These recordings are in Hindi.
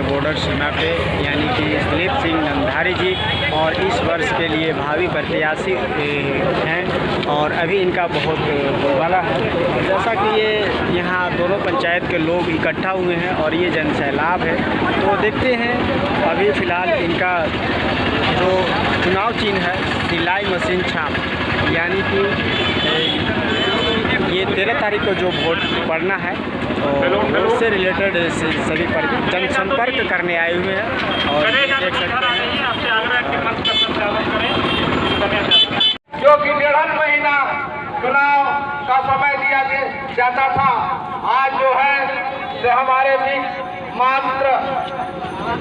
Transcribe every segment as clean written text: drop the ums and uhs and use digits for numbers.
के बॉर्डर सीमा पे, यानी कि दिलीप सिंह नंधारी जी, और इस वर्ष के लिए भावी प्रत्याशी हैं और अभी इनका बहुत बोलबाला है। जैसा कि ये यहाँ दोनों पंचायत के लोग इकट्ठा हुए हैं और ये जन सैलाब है, तो देखते हैं। अभी फ़िलहाल इनका जो चुनाव चिन्ह है सिलाई मशीन छाप, यानी कि ये 13 तारीख को जो वोट पड़ना है तो उससे रिलेटेड सभी पर जनसंपर्क करने आए हुए हैं। और देख सकते हैं जो कि 1.5 महीना चुनाव का समय दिया जाता था, आज जो है जो हमारे बीच मात्र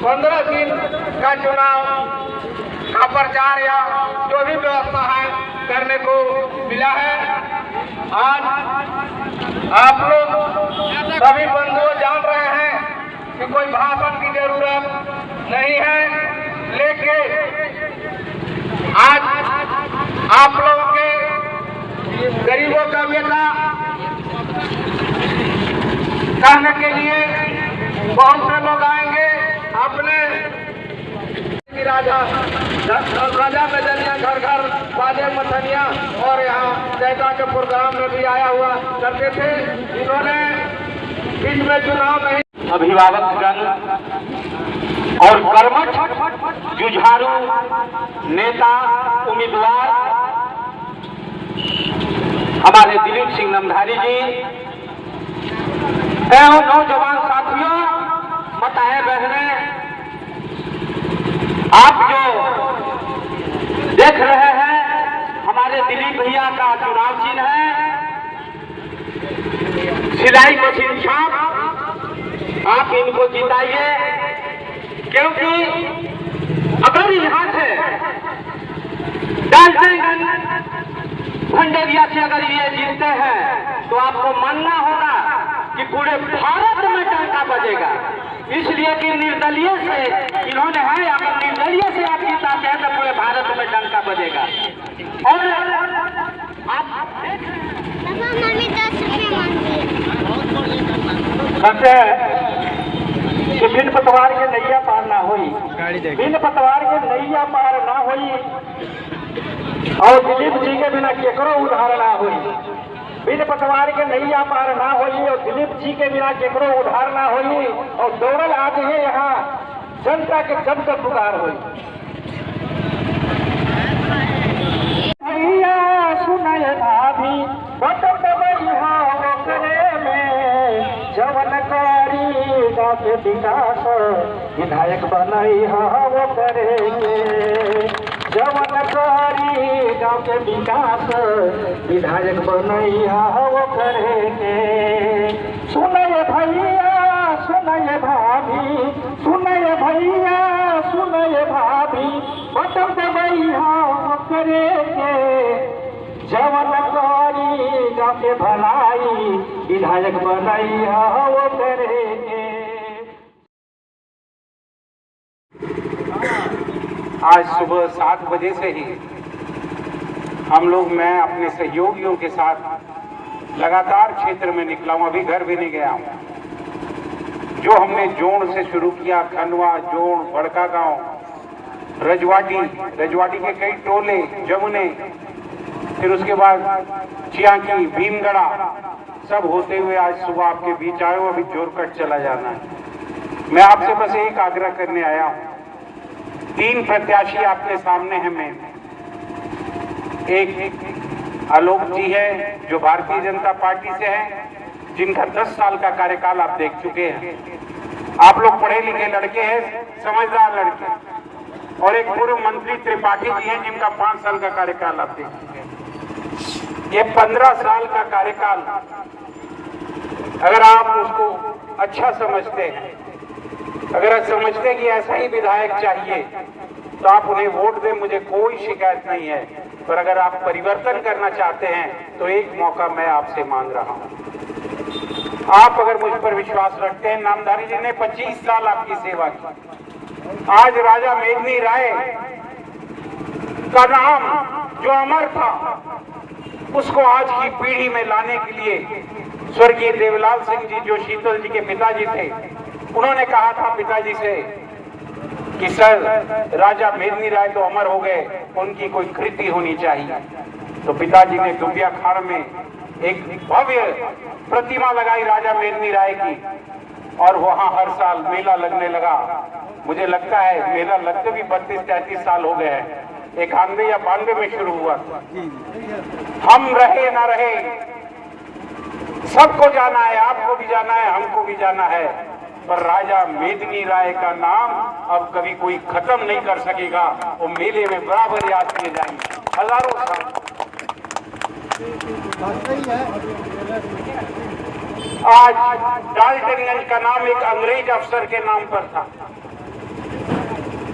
15 दिन का चुनाव का प्रचार या जो भी व्यवस्था है करने को मिला है। आज आप लोग सभी बंधु जान रहे हैं कि कोई भाषण की जरूरत नहीं है, लेकिन आज आप लोगों के गरीबों का बेटा कहने के लिए बहुत से लोग आएंगे। अपने राजा मेदनिया घर घर बाजे मथनिया और यहाँ जैसा के प्रोग्राम में भी आया हुआ करते थे। इन्होंने बीच में चुनाव में अभिभावकगण और कर्मठ जुझारू नेता उम्मीदवार हमारे दिलीप सिंह नंधारी जी एवं नौजवान साथियों, माताएं बहनें, आप जो देख रहे हैं हमारे दिलीप भैया का चुनाव चिन्ह है सिलाई मशीन छाप। आप इनको जिताइए, क्योंकि अगर यहाँ से डाल्टनगंज भंडरिया से अगर ये जीतते हैं तो आपको मानना होगा कि पूरे भारत में डंका बजेगा। इसलिए कि निर्दलीय से इन्होंने है, अगर निर्दलीय से आप जिताते हैं तो पूरे भारत में डंका बजेगा। और आप बिन पतवार के नैया पार ना हुई, बिन पतवार के नैया पार ना हुई, और दिलीप जी के बिना केकरो उधार ना हुई। बिन पतवार के नैया पार ना हुई और दिलीप जी के बिना केकरो उधार ना हुई। और दौड़ल आज है यहाँ जनता के जब तक पुकार हुई। भैया सुनय भाभी बटन बइहा ओकरे में जवन करी गाँव के विकास विधायक बनई वो करेंगे। जवन करी गाँव के विकास विधायक बनैया वो करेंगे। सुनय भैया सुनय भाभी, सुनय भैया सुनय भाभी बटन दबैया वो करेंगे। जवन करी गाँव के भलाई विधायक बनैया वो करेंगे। आज सुबह 7 बजे से ही हम लोग, मैं अपने सहयोगियों के साथ लगातार क्षेत्र में निकला हूँ, अभी घर भी नहीं गया हूँ। जो हमने जोड़ से शुरू किया, खंडवा, जोड़, बड़का गांव, रजवाटी के कई टोले, जमुने, फिर उसके बाद चियांकी, भीमगढ़ा, सब होते हुए आज सुबह आपके बीच आए हूँ। अभी जोरकट चला जाना है। मैं आपसे बस एक आग्रह करने आया हूँ। 3 प्रत्याशी आपके सामने हैं। मैं एक आलोक जी है जो भारतीय जनता पार्टी से हैं, जिनका 10 साल का कार्यकाल आप देख चुके हैं। आप लोग पढ़े लिखे लड़के हैं, समझदार लड़के। और एक पूर्व मंत्री त्रिपाठी जी हैं, जिनका 5 साल का कार्यकाल आप देख चुके हैं। ये 15 साल का कार्यकाल अगर आप उसको अच्छा समझते हैं, अगर आप समझते कि ऐसा ही विधायक चाहिए, तो आप उन्हें वोट दें, मुझे कोई शिकायत नहीं है। पर अगर आप परिवर्तन करना चाहते हैं तो एक मौका मैं आपसे मांग रहा हूं। आप अगर मुझ पर विश्वास रखते हैं, नामधारी जी ने 25 साल आपकी सेवा की। आज राजा मेघनी राय का नाम जो अमर था, उसको आज की पीढ़ी में लाने के लिए स्वर्गीय देवलाल सिंह जी, जो शीतल जी के पिताजी थे, उन्होंने कहा था पिताजी से कि सर, राजा मेदिनी राय तो अमर हो गए, उनकी कोई कृति होनी चाहिए। तो पिताजी ने दुबिया खाड़ में एक भव्य प्रतिमा लगाई राजा मेदिनी राय की, और वहां हर साल मेला लगने लगा। मुझे लगता है मेला लगते भी 32-33 साल हो गए हैं। 91 या 92 में शुरू हुआ। हम रहे ना रहे, सबको जाना है, आपको भी जाना है, हमको भी जाना है, पर राजा मेदिनी राय का नाम अब कभी कोई खत्म नहीं कर सकेगा। वो मेले में बराबर याद किए जाएंगे हजारों साल। आज डाल्टनगंज का नाम एक अंग्रेज अफसर के नाम पर था।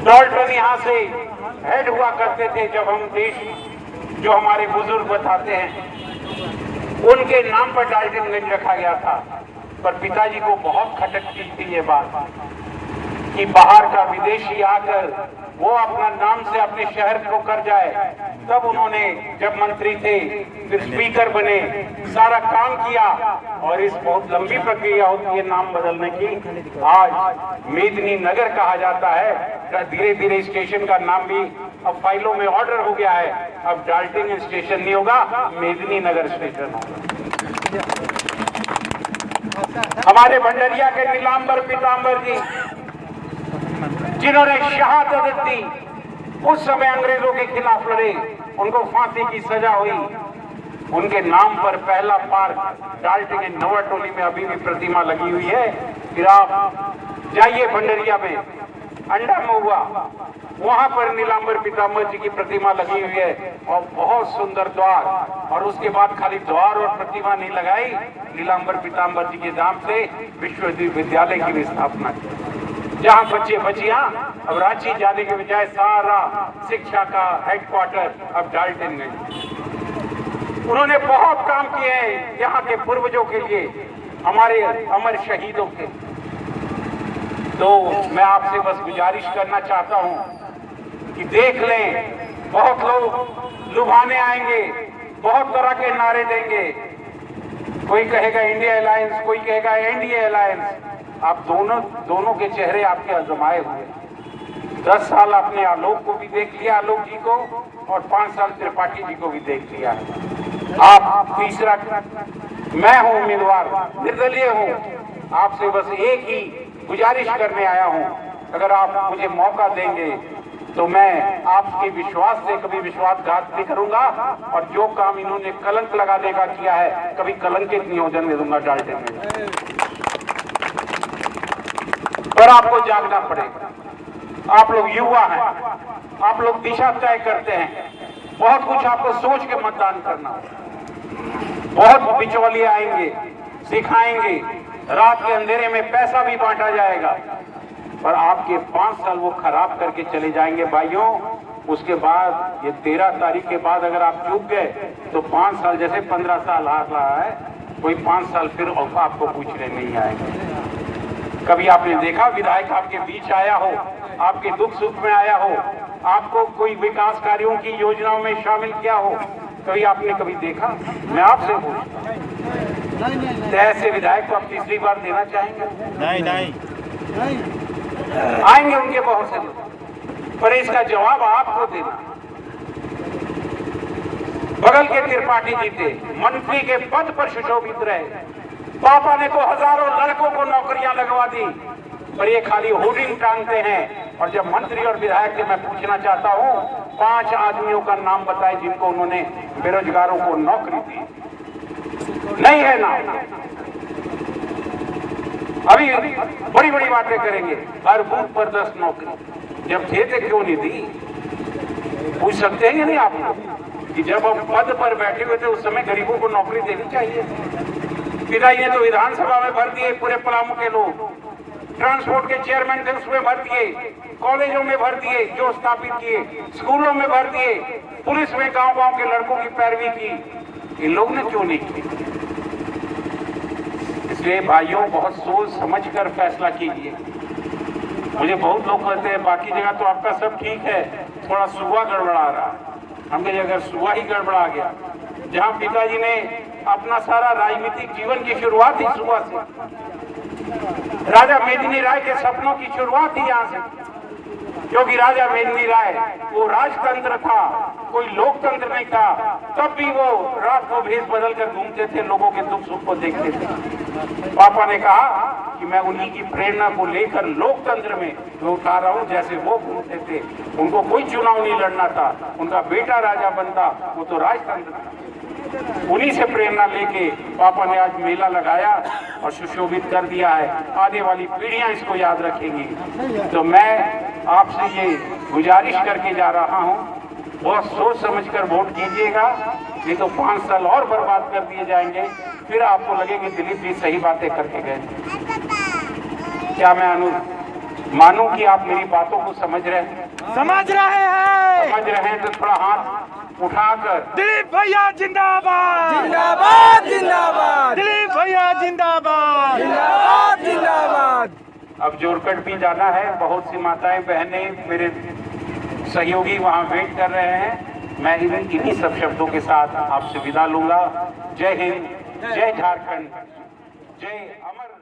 डाल्टन यहाँ से हेड हुआ करते थे। जब हम देश, जो हमारे बुजुर्ग बताते हैं, उनके नाम पर डाल्टनगंज रखा गया था। पर पिताजी को बहुत खटकती थी ये बात कि बाहर का विदेशी आकर वो अपना नाम से अपने शहर को कर जाए। तब उन्होंने, जब मंत्री थे, फिर स्पीकर बने, सारा काम किया, और इस बहुत लंबी प्रक्रिया होती है नाम बदलने की। आज मेदिनी नगर कहा जाता है। धीरे धीरे स्टेशन का नाम भी अब फाइलों में ऑर्डर हो गया है। अब डाल्टनगंज स्टेशन नहीं होगा, मेदिनी नगर स्टेशन होगा। हमारे भंडरिया के नीलांबर पीतांबर जी, जिन्होंने शहादत दी, उस समय अंग्रेजों के खिलाफ लड़े, उनको फांसी की सजा हुई। उनके नाम पर पहला पार्क डाल्टनगंज नवाटोली में अभी भी प्रतिमा लगी हुई है। फिर आप जाइए भंडरिया में, अंडा महुआ, वहां पर नीलांबर पीतांबर जी की प्रतिमा लगी हुई है, और बहुत सुंदर द्वार। और उसके बाद खाली द्वार और प्रतिमा नहीं लगाई, नीलांबर पीतांबर जी के नाम से विश्वविद्यालय की भी स्थापना की, जहाँ बच्चे बच्चियां अब रांची जाने के बजाय सारा शिक्षा का हेडक्वार्टर अब डाल्टनगंज। उन्होंने बहुत काम किए हैं यहाँ के पूर्वजों के लिए, हमारे अमर शहीदों के। तो मैं आपसे बस गुजारिश करना चाहता हूँ कि देख लें, बहुत लोग लुभाने आएंगे, बहुत तरह के नारे देंगे। कोई कहेगा इंडिया अलायंस, कोई कहेगा एनडीए अलायंस। आप दोनों के चेहरे आपके आजमाए हुए। 10 साल आपने आलोक को भी देख लिया, आलोक जी को, और 5 साल त्रिपाठी जी को भी देख लिया है। आप तीसरा, मैं हूं उम्मीदवार, निर्दलीय हूं। आपसे बस एक ही गुजारिश करने आया हूं, अगर आप मुझे मौका देंगे तो मैं आपके विश्वास से कभी विश्वासघात नहीं करूंगा, और जो काम इन्होंने कलंक लगाने का किया है, कभी कलंकित नहीं होने दूंगा डाल्टनगंज में। पर आपको जागना पड़ेगा। आप लोग युवा हैं, आप लोग दिशा तय करते हैं। बहुत कुछ आपको सोच के मतदान करना। बहुत बिचौलिए आएंगे, सिखाएंगे, रात के अंधेरे में पैसा भी बांटा जाएगा, पर आपके 5 साल वो खराब करके चले जाएंगे भाइयों। उसके बाद ये 13 तारीख के बाद अगर आप चूक गए तो 5 साल, जैसे 15 साल हार रहा है, कोई 5 साल फिर आपको पूछने नहीं आएंगे। कभी आपने देखा विधायक आपके बीच आया हो, आपके दुख सुख में आया हो, आपको कोई विकास कार्यों की योजनाओं में शामिल किया हो? कभी आपने कभी देखा? मैं आपसे पूछता हूं, ऐसे विधायक को आप तीसरी बार देना चाहेंगे? नहीं। आएंगे उनके बहुत से लोग, पर इसका जवाब आपको देना। बगल के त्रिपाठी जी थे, मंत्री के पद पर सुशोभित रहे, पापा ने तो हजारों लड़कों को नौकरियां लगवा दी, पर ये खाली होर्डिंग टांगते हैं। और जब मंत्री और विधायक से मैं पूछना चाहता हूं, 5 आदमियों का नाम बताए जिनको उन्होंने बेरोजगारों को नौकरी दी। नहीं है ना? अभी बड़ी बड़ी बातें करेंगे, हर बूथ पर 10 नौकरी। जब थे क्यों नहीं दी? पूछ सकते हैं नहीं आप लोग कि जब हम पद पर बैठे हुए थे उस समय गरीबों को नौकरी देनी चाहिए। पिताजी ने तो विधानसभा में भर दिए पूरे पलामू के लोग, ट्रांसपोर्ट के चेयरमैन थे उसमें भर दिए, कॉलेजों में भर दिए जो स्थापित किए, स्कूलों में भर दिए, पुलिस में गांव-गांव के लड़कों की पैरवी की। इन लोग ने क्यों नहीं की? इसलिए भाइयों, बहुत सोच समझ कर फैसला कीजिए। मुझे बहुत लोग कहते हैं बाकी जगह तो आपका सब ठीक है, थोड़ा सुबह गड़बड़ा रहा। हमने अगर सुबह ही गड़बड़ा गया, जहां पिताजी ने अपना सारा राजनीतिक जीवन की शुरुआत ही सुबह से, राजा मेदिनी राय के सपनों की शुरुआत ही यहाँ से, क्योंकि राजा मेदिनी राय वो राजतंत्र था, कोई लोकतंत्र नहीं था। तब भी वो रात को भेष बदल कर घूमते थे, लोगों के दुख सुख को देखते थे। पापा ने कहा कि मैं उन्हीं की प्रेरणा को लेकर लोकतंत्र में मैं उठा रहा हूँ, जैसे वो घूमते थे। उनको कोई चुनाव नहीं लड़ना था, उनका बेटा राजा बनता, वो तो राजतंत्र था। उन्हीं से प्रेरणा लेके पापा ने आज मेला लगाया और सुशोभित कर दिया है। आने वाली पीढ़ियां इसको याद रखेंगी। तो मैं आपसे ये गुजारिश करके जा रहा हूँ, बहुत सोच समझकर वोट कीजिएगा, नहीं तो 5 साल और बर्बाद कर दिए जाएंगे। फिर आपको लगेगा दिलीप जी सही बातें करके गए। क्या मैं मानूं कि आप मेरी बातों को समझ रहे हैं? समझ रहे हैं तो थोड़ा हाथ उठाकर दिलीप भैया जिंदाबाद, जिंदाबाद जिंदाबाद, दिलीप भैया जिंदाबाद, जिंदाबाद जिंदाबाद। अब जोरकट भी जाना है, बहुत सी माताएं बहनें मेरे सहयोगी वहां वेट कर रहे हैं। मैं इन्हीं सब शब्दों के साथ आपसे विदा लूंगा। जय हिंद, जय झारखंड, जय अमर।